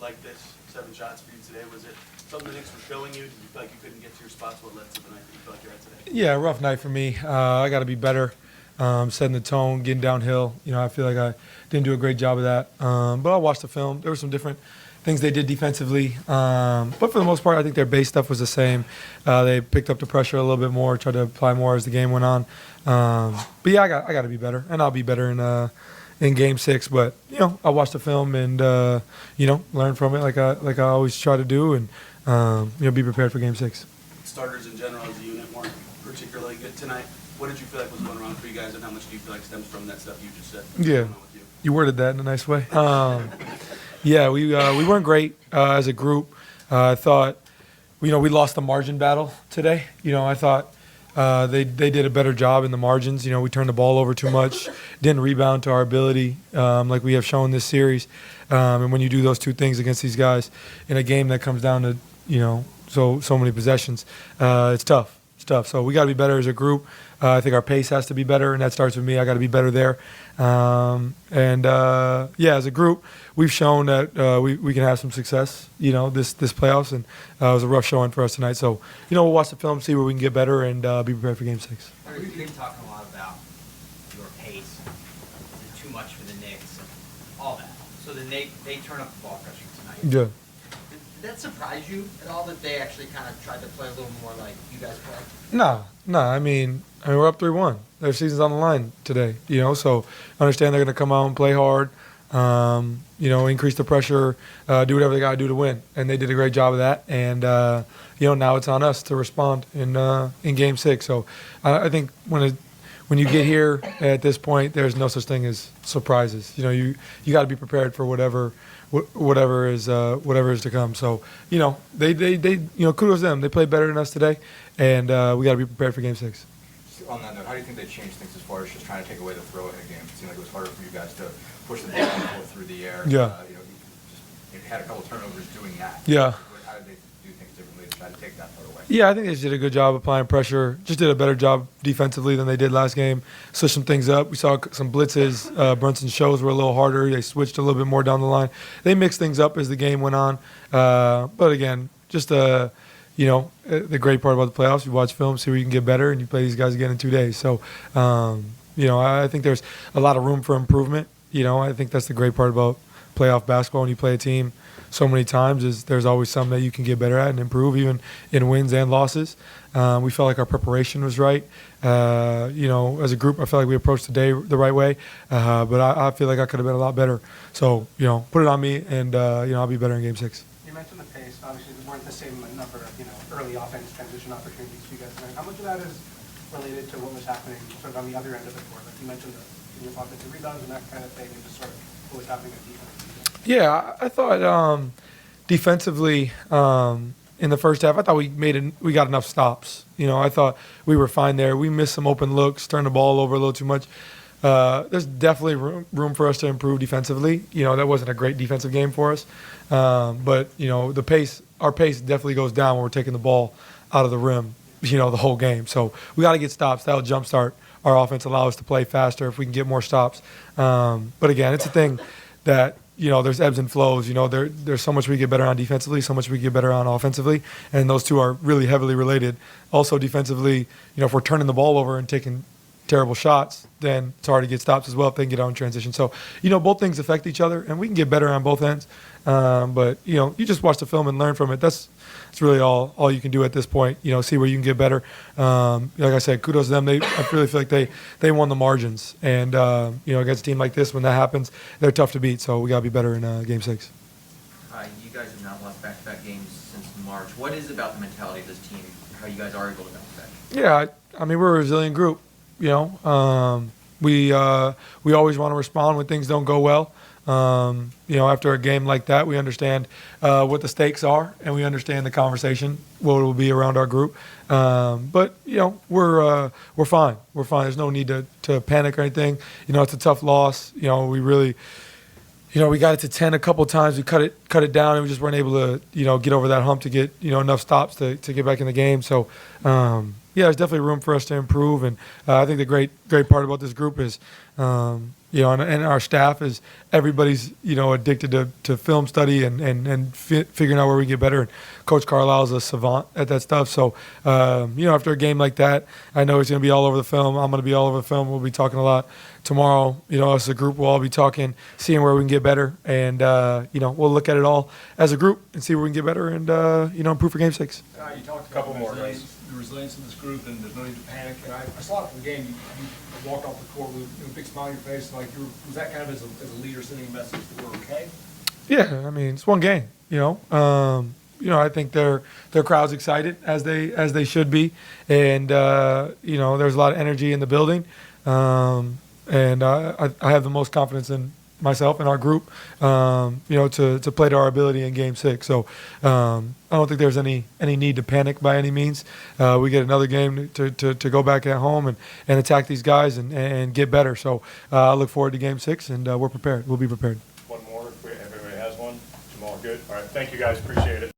like this, 7 shots for you today. Was it something the Knicks were showing you? Did you feel like you couldn't get to your spots? What led to the night that you felt like you're at today? Yeah, rough night for me. I got to be better, setting the tone, getting downhill. I feel like I didn't do a great job of that. But I watched the film. There were some different things they did defensively. But for the most part, I think their base stuff was the same. They picked up the pressure a little bit more, tried to apply more as the game went on. But yeah, I got to be better, and I'll be better in Game 6. But I watched the film and learn from it like I always try to do, and be prepared for Game 6. Starters in general as a unit weren't particularly good tonight. What did you feel like was going wrong for you guys, and how much do you feel like stems from that stuff you just said? Yeah, you worded that in a nice way. Yeah, we weren't great as a group. I thought, we lost the margin battle today. I thought they did a better job in the margins. We turned the ball over too much, didn't rebound to our ability like we have shown this series. And when you do those two things against these guys in a game that comes down to so many possessions, it's tough. It's tough. So we got to be better as a group. I think our pace has to be better, and that starts with me. I got to be better there. As a group, we've shown that we can have some success, this playoffs, and it was a rough showing for us tonight. So, we'll watch the film, see where we can get better, and be prepared for Game 6. We've been talking a lot about your pace, too much for the Knicks, and all that. So then they turn up the ball pressure tonight. Yeah. Did that surprise you at all that they actually kind of tried to play a little more like you guys play? No. I mean, we're up 3-1. Their season's on the line today, so I understand they're going to come out and play hard, increase the pressure, do whatever they got to do to win. And they did a great job of that. And, now it's on us to respond in Game 6. So I think when you get here at this point, there's no such thing as surprises. You got to be prepared for whatever is to come. So they kudos to them. They played better than us today, and we got to be prepared for Game 6. On that note, how do you think they changed things as far as just trying to take away the throw in a game? It seemed like it was harder for you guys to push the ball and pull it through the air. Yeah. You had a couple turnovers doing that. Yeah. How did they do things differently to try to take that throw away? Yeah, I think they just did a good job applying pressure. Just did a better job defensively than they did last game. Switched some things up. We saw some blitzes. Brunson's shows were a little harder. They switched a little bit more down the line. They mixed things up as the game went on. But again, just the great part about the playoffs, you watch film, see where you can get better, and you play these guys again in 2 days. So, I think there's a lot of room for improvement. I think that's the great part about playoff basketball when you play a team so many times is there's always something that you can get better at and improve, even in wins and losses. We felt like our preparation was right. As a group, I felt like we approached the day the right way, but I feel like I could have been a lot better. So, put it on me, and, I'll be better in Game 6. You mentioned the pace. Obviously, there weren't the same number of, early offense transition opportunities for you guys tonight. How much of that is related to what was happening sort of on the other end of the court? Like you mentioned the offensive rebounds and that kind of thing, and just sort of what was happening at defense. Yeah, I thought defensively in the first half, I thought we got enough stops. I thought we were fine there. We missed some open looks, turned the ball over a little too much. There's definitely room for us to improve defensively. That wasn't a great defensive game for us. But our pace definitely goes down when we're taking the ball out of the rim, the whole game. So we got to get stops. That'll jumpstart our offense, allow us to play faster if we can get more stops. But again, it's a thing that, there's ebbs and flows. There's so much we get better on defensively, so much we get better on offensively, and those two are really heavily related. Also defensively, if we're turning the ball over and taking terrible shots, then it's hard to get stops as well if they can get out in transition. So, both things affect each other, and we can get better on both ends. But, you just watch the film and learn from it. That's really all you can do at this point, see where you can get better. Like I said, kudos to them. I really feel like they won the margins. And, against a team like this, when that happens, they're tough to beat. So we got to be better in Game 6. You guys have not lost back-to-back games since March. What is it about the mentality of this team, how you guys are able to bounce back? Yeah, we're a resilient group. We always want to respond when things don't go well. After a game like that, we understand what the stakes are, and we understand the conversation, what it will be around our group. But we're fine. We're fine. There's no need to panic or anything. It's a tough loss. We really, we got it to 10 a couple times. We cut it down, and we just weren't able to, get over that hump to get, enough stops to get back in the game. So, there's definitely room for us to improve, and I think the great part about this group is, and our staff is everybody's addicted to film study and figuring out where we get better. And Coach Carlisle's a savant at that stuff. So after a game like that, I know he's going to be all over the film. I'm going to be all over the film. We'll be talking a lot tomorrow. As a group, we'll all be talking, seeing where we can get better, and we'll look at it all as a group and see where we can get better and improve for Game 6. You talked Couple about more, the resilience of this group and there's no need to panic. And I saw it in the game. You walked off the court with a big smile on your face. Like was that kind of as a leader sending a message that we're okay? Yeah, I mean it's one game. I think their crowd's excited as they should be, and there's a lot of energy in the building, and I have the most confidence in myself and our group, to play to our ability in Game 6. So I don't think there's any need to panic by any means. We get another game to go back at home and attack these guys and get better. So I look forward to Game 6, and we're prepared. We'll be prepared. One more, if everybody has one. Jamal, good. All right, thank you guys, appreciate it.